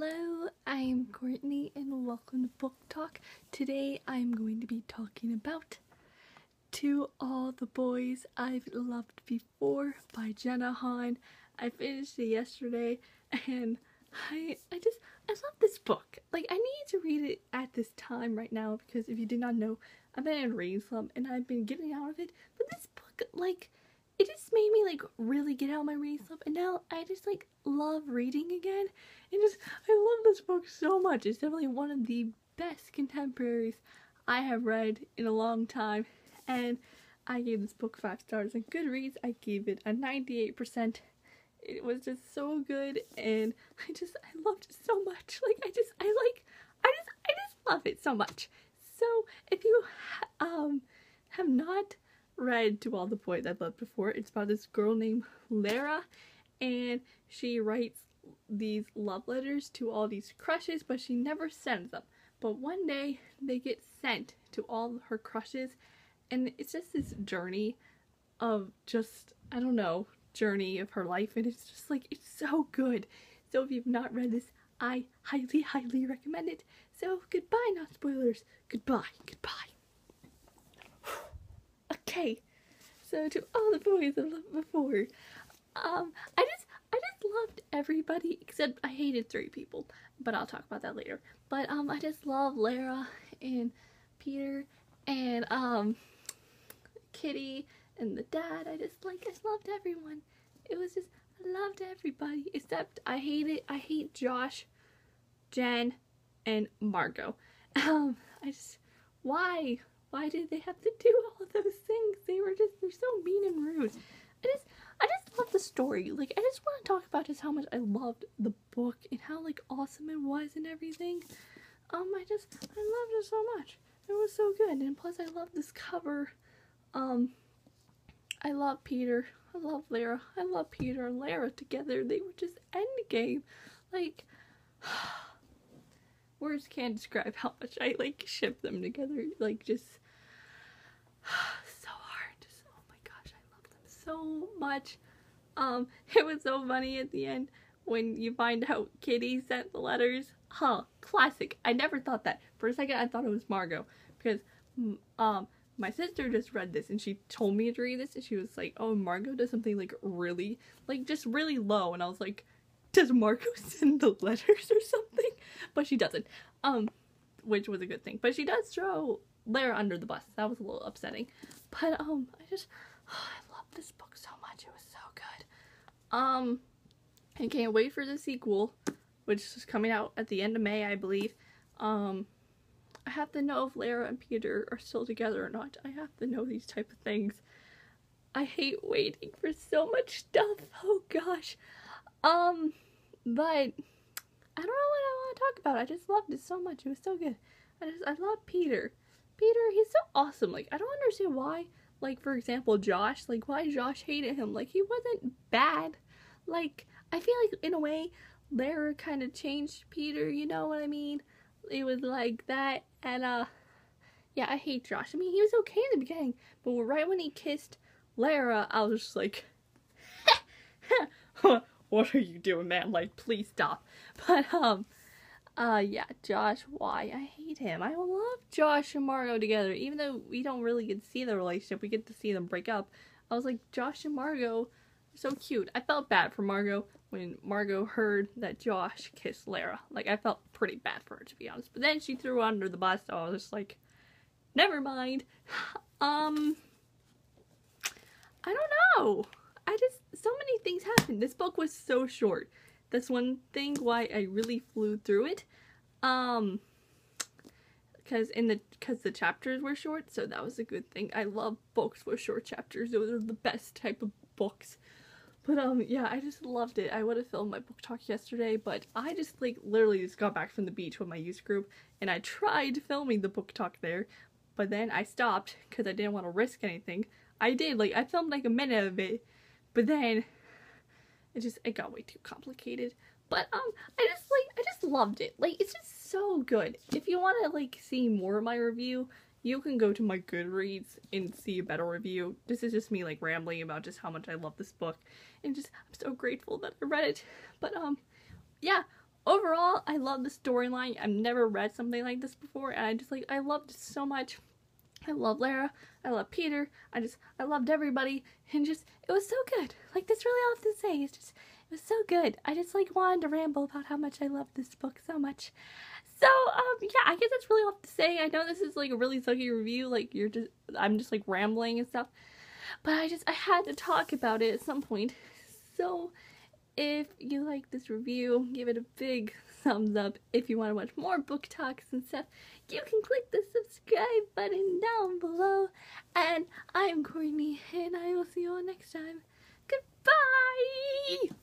Hello, I'm Courtney and welcome to Book Talk. Today I'm going to be talking about To All the Boys I've Loved Before by Jenna Han. I finished it yesterday and I love this book. Like, I need to read it at this time right now because if you did not know, I've been in a reading slump and I've been getting out of it. But this book, like, it just made me, like, really get out of my reading slump, and now I just, like, love reading again, and I love this book so much. It's definitely one of the best contemporaries I have read in a long time, and I gave this book 5 stars. On GOODREADS, I gave it a 98%. It was just so good, and I loved it so much. Like, I just love it so much. So, if you, have not read To All the Boys I've Loved Before, it's about this girl named Lara, and she writes these love letters to all these crushes, but she never sends them. But one day they get sent to all her crushes, and it's just this journey of journey of her life, and it's just like, it's so good. So if you've not read this, I highly recommend it. So goodbye, not spoilers. Goodbye. Okay, so To All the Boys I've Loved Before, I just loved everybody except I hated 3 people, but I'll talk about that later. But I just love Lara and Peter and Kitty and the dad. I loved everyone. It was just, I loved everybody except I hate Josh, Jen, and Margot. Why did they have to do all of those things? They're so mean and rude. I just love the story. Like, I just want to talk about just how much I loved the book and how, like, awesome it was and everything. I loved it so much. It was so good. And plus I love this cover. I love Peter. I love Lara. I love Peter and Lara together. They were just endgame. Like, words can't describe how much I, like, ship them together. Like, just so hard. Just, oh my gosh, I love them so much. It was so funny at the end when you find out Kitty sent the letters. Classic. I never thought that. For a second I thought it was Margot, because my sister just read this and she told me to read this and she was like, oh, Margot does something like really, like, just really low, and I was like, does Margot send the letters or something? But she doesn't, which was a good thing. But she does throw Lara under the bus. That was a little upsetting. But I love this book so much. It was so good. I can't wait for the sequel, which is coming out at the end of May, I believe. I have to know if Lara and Peter are still together or not. I have to know these type of things. I hate waiting for so much stuff. Oh gosh. But I don't know what I want to talk about. I just loved it so much. It was so good. I love Peter. Peter, he's so awesome. Like, I don't understand why, like, for example, Josh, like, why Josh hated him. Like, he wasn't bad. Like, I feel like, in a way, Lara kind of changed Peter, you know what I mean? It was like that, and, yeah, I hate Josh. I mean, he was okay in the beginning, but right when he kissed Lara, I was just like, what are you doing, man? Like, please stop. But, yeah, Josh, why? I hate him. I love Josh and Margot together, even though we don't really get to see their relationship. We get to see them break up. I was like, Josh and Margot are so cute. I felt bad for Margot when Margot heard that Josh kissed Lara. Like, I felt pretty bad for her, to be honest. But then she threw her under the bus, so I was just like, never mind. I don't know. So many things happened. This book was so short. That's one thing why I really flew through it. Because the chapters were short, so that was a good thing. I love books with short chapters. Those are the best type of books. But, yeah, I just loved it. I would have filmed my book talk yesterday, but I just, like, literally just got back from the beach with my youth group, and I tried filming the book talk there, but then I stopped because I didn't want to risk anything. I did, like, I filmed, like, a minute of it, but then it got way too complicated. But, I just loved it. Like, it's just so good. If you want to, like, see more of my review, you can go to my GOODREADS and see a better review. This is just me, like, rambling about just how much I love this book, and just, I'm so grateful that I read it. But, yeah, overall, I love the storyline. I've never read something like this before, and I just like, I loved it so much. I love Lara, I love Peter, I loved everybody, and just, it was so good. Like, that's really all I have to say. It's just, it was so good. I just like wanted to ramble about how much I love this book so much. So, yeah, I guess that's really all I have to say. I know this is like a really sucky review, like I'm just like rambling and stuff, but I had to talk about it at some point. So, if you like this review, give it a big thumbs up. If you want to watch more book talks and stuff, you can click the subscribe button down below. And I'm Courtney, and I will see you all next time. Goodbye!